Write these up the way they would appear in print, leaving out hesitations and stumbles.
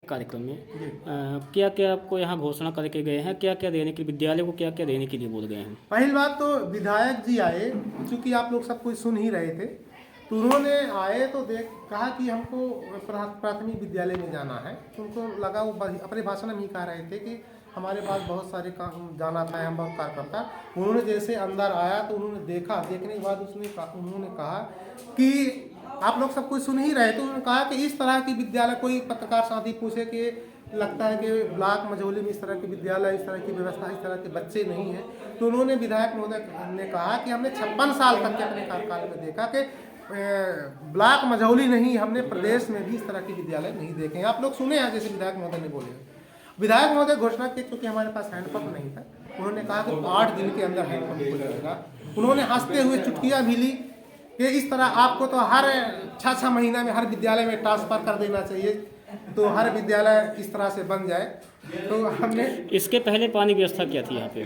कार्यक्रम में क्या क्या आपको यहाँ घोषणा करके गए हैं, क्या क्या देने के विद्यालय को क्या क्या देने के लिए बोल गए हैं? पहली बात तो विधायक जी आए, चूँकि आप लोग सब कुछ सुन ही रहे थे, तो उन्होंने आए तो कहा कि हमको प्राथमिक विद्यालय में जाना है। तो उनको लगा, वो अपने भाषण में ही कह रहे थे कि हमारे पास बहुत सारे काम जाना था, हम बहुत कार्यकर्ता। उन्होंने जैसे अंदर आया तो उन्होंने देखा, देखने के बाद उन्होंने कहा कि आप लोग सब कुछ सुन ही रहे, तो उन्होंने कहा कि इस तरह की विद्यालय, कोई पत्रकार साथी पूछे कि लगता है कि ब्लॉक मझौली में इस तरह की विद्यालय, इस तरह की व्यवस्था, इस तरह के बच्चे नहीं हैं। तो उन्होंने विधायक महोदय ने कहा कि हमने 56 साल तक के अपने कार्यकाल में देखा कि ब्लॉक मझौली नहीं, हमने प्रदेश में भी इस तरह के विद्यालय नहीं देखे हैं। आप लोग सुने हैं जैसे विधायक महोदय ने बोले। विधायक महोदय घोषणा की, क्योंकि हमारे पास हैंडपंप नहीं था, उन्होंने कहा कि 8 दिन के अंदर हैंडपंप हो जाएगा। उन्होंने हंसते हुए चुटकियाँ भी ली कि इस तरह आपको तो हर 6-6 महीना में हर विद्यालय में ट्रांसफर कर देना चाहिए, तो हर विद्यालय इस तरह से बन जाए। तो हमने इसके पहले पानी की व्यवस्था क्या थी यहाँ पे?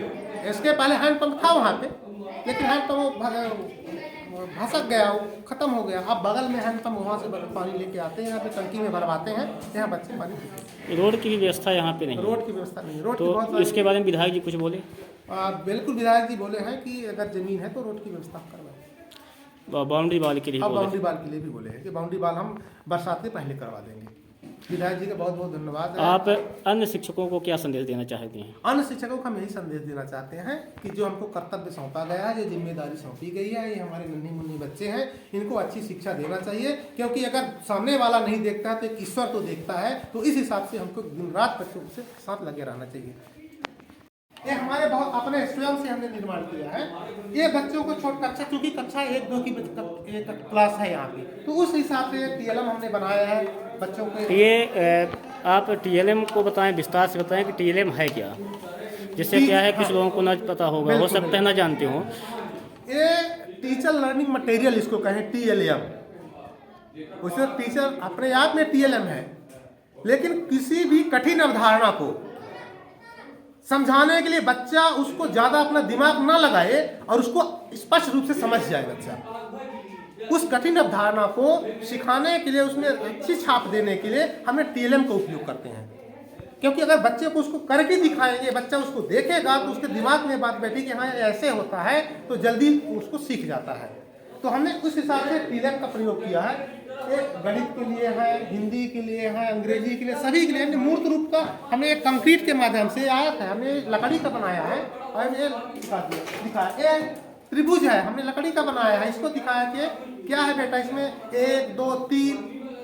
इसके पहले हैंडपंप था वहाँ पे, लेकिन हैंडपंप भसक गया, वो खत्म हो गया। अब बगल में हैंडपंप, वहाँ से पानी लेके आते हैं, यहाँ पे टंकी में भरवाते हैं, यहाँ बच्चे पानी पीते हैं। रोड की भी व्यवस्था यहाँ पे नहीं? रोड की व्यवस्था नहीं। रोड तो की बहुत इसके बारे में विधायक जी कुछ बोले? बिल्कुल, विधायक जी बोले हैं कि अगर जमीन है तो रोड की व्यवस्था करवाएं। बाउंड्री वाल के लिए? हाँ, बाउंड्री वाल के लिए भी बोले हैं कि बाउंड्री वाल हम बरसात से पहले करवा देंगे। विधायक जी का बहुत बहुत धन्यवाद। आप अन्य शिक्षकों को क्या संदेश देना चाहते हैं? अन्य शिक्षकों को हम यही संदेश देना चाहते हैं कि जो हमको कर्तव्य सौंपा गया है, जो जिम्मेदारी सौंपी गई है, ये हमारे नन्ही मुन्नी बच्चे हैं, इनको अच्छी शिक्षा देना चाहिए। क्योंकि अगर सामने वाला नहीं देखता है तो एक ईश्वर तो देखता है। तो इस हिसाब से हमको दिन रात बच्चों के साथ लगे रहना चाहिए। ये हमारे बहुत अपने स्वयं से हमने निर्माण किया है। ये बच्चों को छोट कक्षा, चूँकि कक्षा 1-2 की एक क्लास है यहाँ पे, तो उस हिसाब से TLM हमने बनाया है बच्चों के। ये आप TLM को बताएं, विस्तार से बताएं कि TLM है क्या, जिससे क्या है कुछ लोगों को ना पता होगा, हो सकता है ना जानते हो। ये टीचर लर्निंग मटेरियल इसको कहें, TLM। उसमें टीचर अपने आप में TLM है, लेकिन किसी भी कठिन अवधारणा को समझाने के लिए बच्चा उसको ज्यादा अपना दिमाग ना लगाए और उसको स्पष्ट रूप से समझ जाए। बच्चा उस कठिन अवधारणा को सिखाने के लिए, उसमें अच्छी छाप देने के लिए हमने TLM का उपयोग करते हैं। क्योंकि अगर बच्चे को उसको करके दिखाएंगे, बच्चा उसको देखेगा तो उसके दिमाग में बात बैठी कि हाँ ऐसे होता है, तो जल्दी उसको सीख जाता है। तो हमने उस हिसाब से TLM का प्रयोग किया है। एक गणित के लिए है, हिंदी के लिए है, अंग्रेजी के लिए, सभी के लिए हमने मूर्त रूप का, हमने एक कंक्रीट के माध्यम से आया था, हमने लकड़ी का बनाया है और ये दिखाया। ये त्रिभुज है, हमने लकड़ी का बनाया है। इसको दिखाया कि क्या है बेटा, इसमें 1 2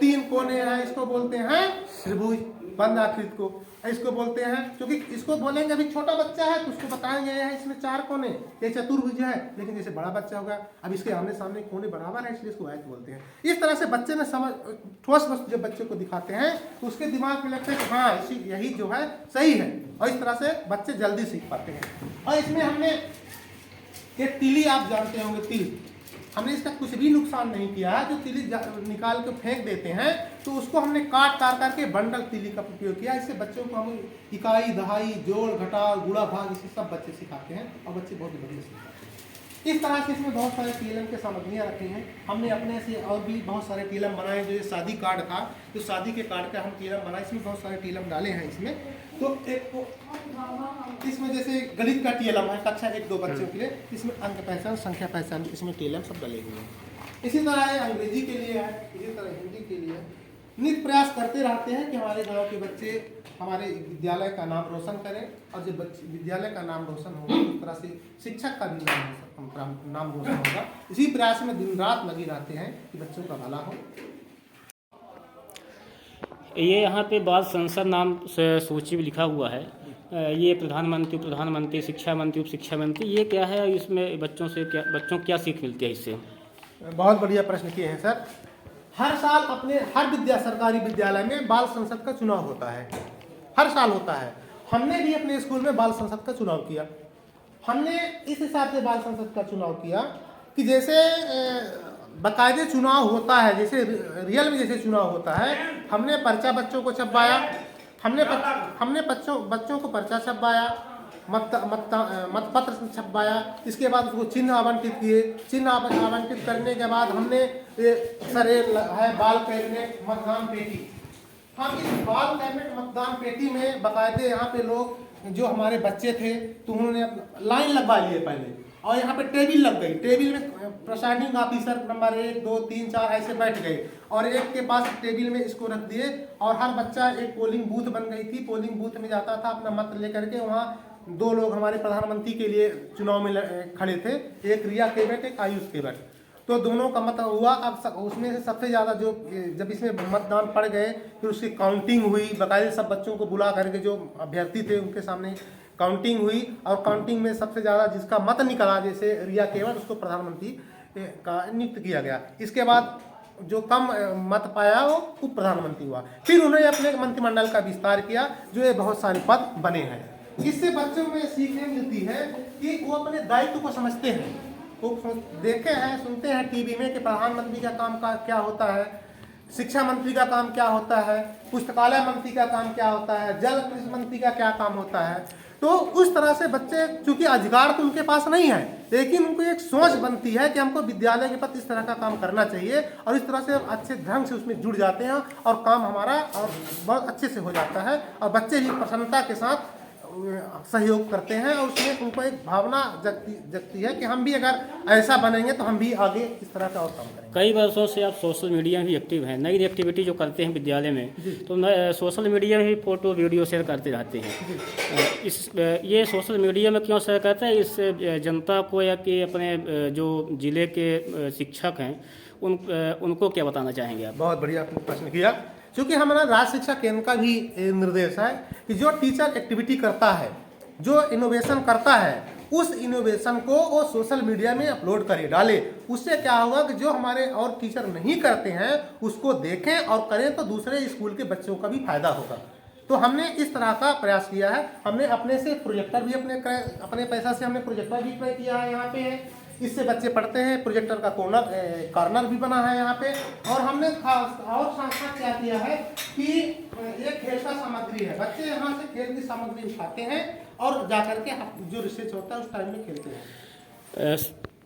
3 कोने हैं, इसको बोलते हैं त्रिभुज। बंद आकृति को इसको बोलते हैं, क्योंकि इसको बोलेंगे अभी छोटा बच्चा है तो उसको बताएंगे इसमें 4 कोने, ये चतुर्भुज है। लेकिन जैसे बड़ा बच्चा होगा, अब इसके आमने सामने कोने बराबर है, इसलिए इसको आयत बोलते हैं। इस तरह से बच्चे में समझ, ठोस वस्तु जब बच्चे को दिखाते हैं तो उसके दिमाग में लगता है कि हाँ यही जो है सही है, और इस तरह से बच्चे जल्दी सीख पाते हैं। और इसमें हमने ये तीली, आप जानते होंगे तिल, हमने इसका कुछ भी नुकसान नहीं किया है। जो तिली निकाल के फेंक देते हैं तो उसको हमने काट करके बंडल तिली का उपयोग किया। इससे बच्चों को हम इकाई, दहाई, जोड़, घटाव, गुणा, भाग, इसे सब बच्चे सिखाते हैं और बच्चे बहुत बढ़िया सीखते हैं। इस तरह से इसमें बहुत सारे TLM के सामग्रियाँ रखी हैं। हमने अपने से और भी बहुत सारे TLM बनाए। जो ये शादी कार्ड था, तो शादी के कार्ड का हम TLM बनाए, इसमें बहुत सारे TLM डाले हैं इसमें। तो एक इसमें जैसे गणित का TLM है, कक्षा 1-2 बच्चों के लिए, इसमें अंक पहचान, संख्या पहचान, इसमें TLM सब डले हुए हैं। इसी तरह है अंग्रेजी के लिए है, इसी तरह हिंदी के लिए। नित्य प्रयास करते रहते हैं कि हमारे गांव के बच्चे हमारे विद्यालय का नाम रोशन करें, और जब विद्यालय का नाम रोशन होगा तो उस तरह से शिक्षक का भी नाम रोशन होगा। इसी प्रयास में दिन रात लगे रहते हैं कि बच्चों का भला हो। ये यहाँ पे बाल संसद नाम से सूची में लिखा हुआ है। ये प्रधानमंत्री, उप प्रधानमंत्री, शिक्षा मंत्री, उप शिक्षा मंत्री, ये क्या है? इसमें बच्चों को क्या सीख मिलती है इससे? बहुत बढ़िया प्रश्न किए हैं सर। हर साल अपने हर सरकारी विद्यालय में बाल संसद का चुनाव होता है, हर साल होता है। हमने भी अपने स्कूल में बाल संसद का चुनाव किया। हमने इस हिसाब से बाल संसद का चुनाव किया कि जैसे बाकायदे चुनाव होता है, जैसे रियल में जैसे चुनाव होता है। हमने पर्चा बच्चों को छपवाया, हमने बच्चों को पर्चा छपवाया, मतपत्र छपवाया। इसके बाद उसको चिन्ह आवंटित किए। चिन्ह आवंटित करने के बाद हमने सर है बाल कैबिनेट मतदान पेटी। हम इस बाल कैबिनेट मतदान पेटी में बाकायदे यहाँ पे लोग जो हमारे बच्चे थे तो उन्होंने लाइन लगवा लिए पहले, और यहाँ पे टेबल लग गई। टेबल में प्रिसाइडिंग ऑफिसर नंबर 1 2 3 4 ऐसे बैठ गए और एक के पास टेबल में इसको रख दिए, और हर बच्चा एक पोलिंग बूथ बन गई थी। पोलिंग बूथ में जाता था अपना मत लेकर के। वहाँ 2 लोग हमारे प्रधानमंत्री के लिए चुनाव में खड़े थे, एक रिया केवट एक आयुष केवट। तो दोनों का मत हुआ। अब उसमें से सबसे ज़्यादा जो जब इसमें मतदान पड़ गए फिर उसकी काउंटिंग हुई। बाकायदे सब बच्चों को बुला करके जो अभ्यर्थी थे उनके सामने काउंटिंग हुई, और काउंटिंग में सबसे ज़्यादा जिसका मत निकला जैसे रिया केवट उसको प्रधानमंत्री का नियुक्त किया गया। इसके बाद जो कम मत पाया वो उप प्रधानमंत्री हुआ। फिर उन्होंने अपने मंत्रिमंडल का विस्तार किया, जो ये बहुत सारे पद बने हैं। इससे बच्चों में सीखने मिलती है कि वो अपने दायित्व को समझते हैं। वो देखे हैं सुनते हैं टीवी में कि प्रधानमंत्री का काम का क्या होता है, शिक्षा मंत्री का काम क्या होता है, पुस्तकालय मंत्री का काम क्या होता है, जल मंत्री का क्या काम होता है। तो उस तरह से बच्चे, चूंकि अधिकार तो उनके पास नहीं है, लेकिन उनको एक सोच बनती है कि हमको विद्यालय के प्रति इस तरह का काम करना चाहिए, और इस तरह से अच्छे ढंग से उसमें जुड़ जाते हैं और काम हमारा और बहुत अच्छे से हो जाता है, और बच्चे भी प्रसन्नता के साथ सहयोग करते हैं, और उसमें उनको एक भावना जगती है कि हम भी अगर ऐसा बनेंगे तो हम भी आगे इस तरह का और काम करेंगे। कई वर्षों से आप सोशल मीडिया में भी एक्टिव हैं। नई एक्टिविटी जो करते हैं विद्यालय में, तो सोशल मीडिया में भी फोटो वीडियो शेयर करते रहते हैं। ये सोशल मीडिया में क्यों शेयर करते हैं? इस जनता को या कि अपने जो जिले के शिक्षक हैं उनको क्या बताना चाहेंगे आप? बहुत बढ़िया आपने प्रश्न किया। क्योंकि हमारा राज्य शिक्षा केंद्र का भी निर्देश है कि जो टीचर एक्टिविटी करता है, जो इनोवेशन करता है, उस इनोवेशन को वो सोशल मीडिया में अपलोड करे, डाले। उससे क्या होगा कि जो हमारे और टीचर नहीं करते हैं उसको देखें और करें, तो दूसरे स्कूल के बच्चों का भी फायदा होगा। तो हमने इस तरह का प्रयास किया है। हमने अपने से प्रोजेक्टर भी अपने पैसा से हमने प्रोजेक्टर भी क्रय किया है। यहाँ पे इससे बच्चे पढ़ते हैं। प्रोजेक्टर का कॉर्नर भी बना है यहाँ पे। और हमने और साथ क्या किया है कि एक खेल का सामग्री है, बच्चे यहाँ से खेल की सामग्री उठाते हैं और जाकर के जो रिसर्च होता है उस टाइम में खेलते हैं।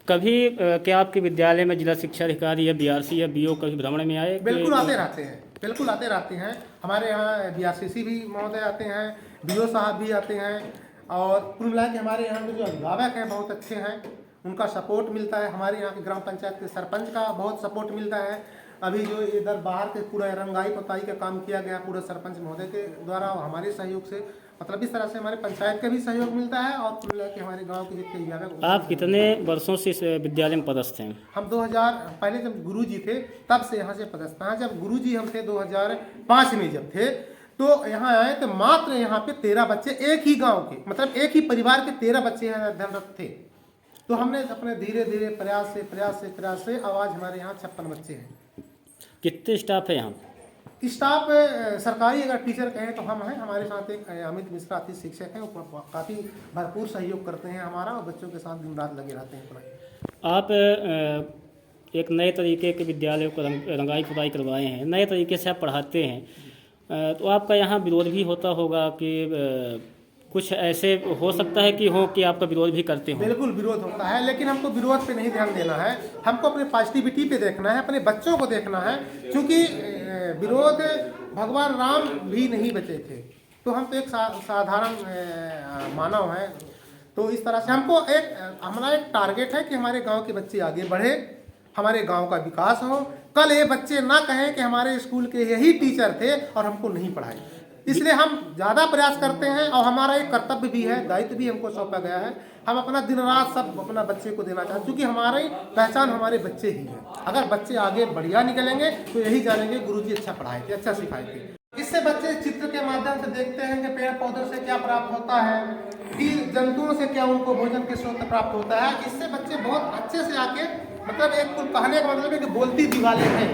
कभी क्या आपके विद्यालय में जिला शिक्षा अधिकारी या बीआरसी या बीओ कभी भ्रमण में आए? बिल्कुल आते रहते हैं, बिल्कुल आते रहते हैं। हमारे यहाँ बीआरसीसी भी महोदय आते हैं, बीओ साहब भी आते हैं, और कुल मिला के हमारे यहाँ के जो अभिभावक हैं बहुत अच्छे हैं, उनका सपोर्ट मिलता है। हमारे यहाँ के ग्राम पंचायत के सरपंच का बहुत सपोर्ट मिलता है। अभी जो इधर बाहर के पूरा रंगाई पोताई का काम किया गया पूरा सरपंच महोदय के द्वारा, हमारे सहयोग से, मतलब इस तरह से हमारे पंचायत का भी सहयोग मिलता है, और कुल मिला के हमारे गाँव के जितने अभिभावक। आप कितने वर्षों से इस विद्यालय में पदस्थ हैं? हम 2000 पहले जब गुरुजी थे तब से यहाँ से पदस्थ हैं। जब गुरुजी हम थे 2005 में जब थे तो यहाँ आए तो मात्र यहाँ पे 13 बच्चे एक ही गाँव के, मतलब एक ही परिवार के 13 बच्चे यहाँ अध्ययनरत थे। तो हमने अपने धीरे धीरे प्रयास से आवाज़ हमारे यहाँ 56 बच्चे हैं। कितने स्टाफ है यहाँ? स्टाफ सरकारी अगर टीचर कहें तो हम हैं। हमारे साथ एक अमित मिश्रा अतिथि शिक्षक हैं, वो काफ़ी भरपूर सहयोग करते हैं हमारा, और बच्चों के साथ दिन रात लगे रहते हैं पढ़ाई। आप एक नए तरीके के विद्यालय को रंगाई पुताई करवाए हैं, नए तरीके से आप पढ़ाते हैं, तो आपका यहाँ विरोध भी होता होगा कि कुछ ऐसे हो सकता है कि आपका विरोध भी करते हो? बिल्कुल विरोध होता है, लेकिन हमको विरोध पे नहीं ध्यान देना है। हमको अपने पॉजिटिविटी पे देखना है, अपने बच्चों को देखना है। क्योंकि विरोध भगवान राम भी नहीं बचे थे, तो हम तो एक साधारण मानव हैं। तो इस तरह से हमको हमारा एक टारगेट है कि हमारे गाँव के बच्चे आगे बढ़े, हमारे गाँव का विकास हो। कल ये बच्चे ना कहें कि हमारे स्कूल के यही टीचर थे और हमको नहीं पढ़ाए। इसलिए हम ज़्यादा प्रयास करते हैं, और हमारा एक कर्तव्य भी है, दायित्व भी हमको सौंपा गया है। हम अपना दिन रात सब अपना बच्चे को देना चाहते हैं, क्योंकि हमारी पहचान हमारे बच्चे ही है। अगर बच्चे आगे बढ़िया निकलेंगे तो यही जानेंगे गुरुजी अच्छा पढ़ाए थे, अच्छा सिखाए थे। इससे बच्चे चित्र के माध्यम से देखते हैं कि पेड़ पौधों से क्या प्राप्त होता है, कि जंतुओं से क्या उनको भोजन के स्रोत प्राप्त होता है। इससे बच्चे बहुत अच्छे से आके, मतलब एक कुल कहने का मतलब है कि बोलती दीवारें हैं।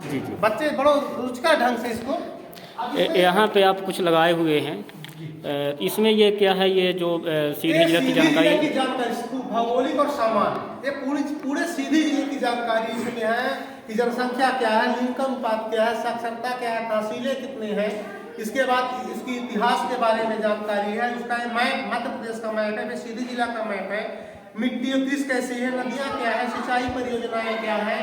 जी। बच्चे बड़ो रुचिकर ढंग से इसको। यहाँ पे आप कुछ लगाए हुए हैं, इसमें ये क्या है? ये जो सीधी जिले की जानकारी, भौगोलिक और सामान, ये पूरे सीधी जिले की जानकारी इसमें है कि जनसंख्या क्या है, लिंग अनुपात क्या है, साक्षरता क्या है, तहसीलें कितने हैं, इसके बाद इसकी इतिहास के बारे में जानकारी है, उसका मैप, मध्य प्रदेश का मैप है, सीधी जिला का मैप है, मिट्टी और कृषि कैसी है, नदियाँ क्या है, सिंचाई परियोजनाएं क्या है,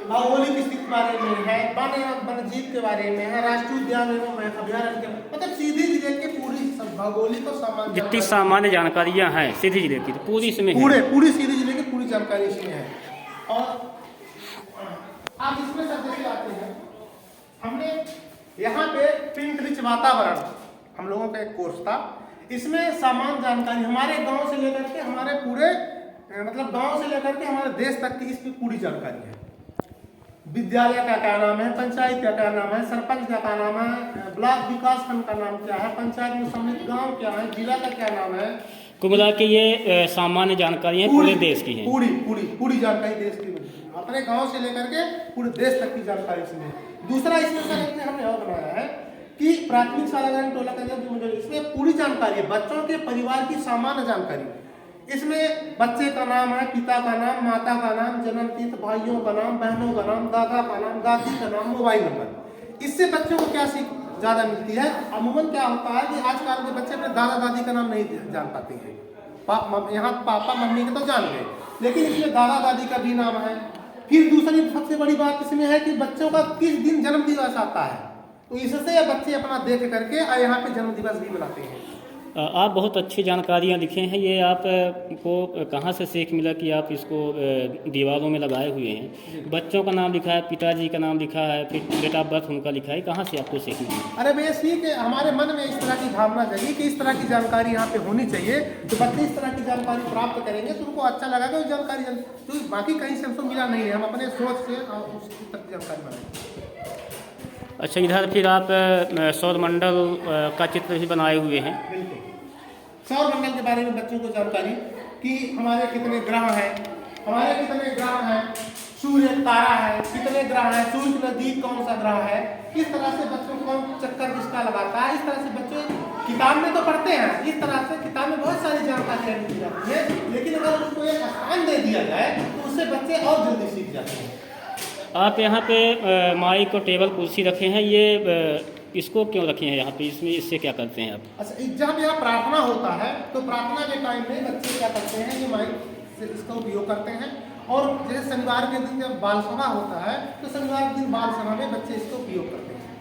भौगोलिक स्थिति के बारे में है, वन एवं वन्यजीव के बारे में है, राष्ट्रीय उद्यान एवं अभ्यारण्य के, मतलब सीधी जिले की पूरी भौगोलिक और सामान्य जितनी सामान्य जानकारियाँ हैं सीधी जिले की, तो पूरी इसमें है। पूरी सीधी जिले की पूरी जानकारी इसमें है। और आप इसमें सब जैसे आते हैं, हमने यहाँ पे पिंक रिच वातावरण हम लोगों का एक कोर्स था, इसमें सामान्य जानकारी हमारे गांव से लेकर के हमारे पूरे मतलब गांव से लेकर के हमारे देश तक की इसकी पूरी जानकारी है। विद्यालय का क्या नाम है, पंचायत का क्या नाम है, सरपंच का क्या नाम है, ब्लॉक विकास खंड का नाम क्या है, पंचायत में सम्मिलित गाँव क्या है, जिला का क्या नाम है, कुल मिला के ये सामान्य जानकारियाँ पूरे देश की हैं। पूरी जानकारी देश की, अपने गांव से लेकर के पूरे देश तक की जानकारी इसमें। दूसरा इसमें सर एक हमने और बनाया है कि प्राथमिक शाला टोला का इसमें पूरी जानकारी है, बच्चों के परिवार की सामान्य जानकारी। इसमें बच्चे का नाम है, पिता का नाम, माता का नाम, जन्मतिथि, भाइयों का नाम, बहनों का नाम, दादा का नाम, दादी का नाम, मोबाइल नंबर। इससे बच्चों को क्या सीख ज़्यादा मिलती है। अमूमन क्या होता है कि आजकल के बच्चे अपने दादा दादी का नाम नहीं जान पाते हैं। यहाँ पापा मम्मी के तो जान गए, लेकिन इसमें दादा दादी का भी नाम है। फिर दूसरी सबसे बड़ी बात इसमें है कि बच्चों का किस दिन जन्म दिवस आता है, तो इससे बच्चे अपना देख करके यहाँ पे जन्म दिवस भी मनाते हैं। आप बहुत अच्छी जानकारियाँ लिखे हैं। ये आप को कहाँ से सीख मिला कि आप इसको दीवारों में लगाए हुए हैं? बच्चों का नाम लिखा है, पिताजी का नाम लिखा है, फिर डेट ऑफ बर्थ उनका लिखा है, कहाँ से आपको सीख मिली? अरे भैया सीख हमारे मन में इस तरह की भावना जागी कि इस तरह की जानकारी यहाँ पे होनी चाहिए, तो बच्चे इस तरह की जानकारी प्राप्त करेंगे तो उनको अच्छा लगेगा। उस जानकारी तो बाकी कहीं से हमको मिला नहीं है, हम अपने सोच से उसकी जानकारी बनाएंगे। अच्छा, इधर फिर आप सौरमंडल का चित्र भी बनाए हुए हैं। बिल्कुल, सौरमंडल के बारे में बच्चों को जानकारी कि हमारे कितने ग्रह हैं, सूर्य एक तारा है, कितने ग्रह हैं, सूर्य के नजदीक कौन सा ग्रह है, किस तरह से बच्चों को चक्कर किसका लगाता है। इस तरह से बच्चे किताब में तो पढ़ते हैं, इस तरह से किताब में बहुत सारी जानकारियाँ दी जाती है, लेकिन अगर उसको एक आसान दे दिया जाए तो उससे बच्चे और जल्दी सीख जाते हैं। आप यहाँ पे माइक और टेबल कुर्सी रखे हैं, ये इसको क्यों रखे हैं यहाँ पे? इसमें इससे क्या करते हैं आप? अच्छा, जब यहाँ प्रार्थना होता है तो प्रार्थना के टाइम में बच्चे क्या करते हैं, ये माइक से इसका उपयोग करते हैं। और जैसे शनिवार के दिन जब बाल सभा होता है तो शनिवार के दिन बाल सभा में बच्चे इसका उपयोग करते हैं।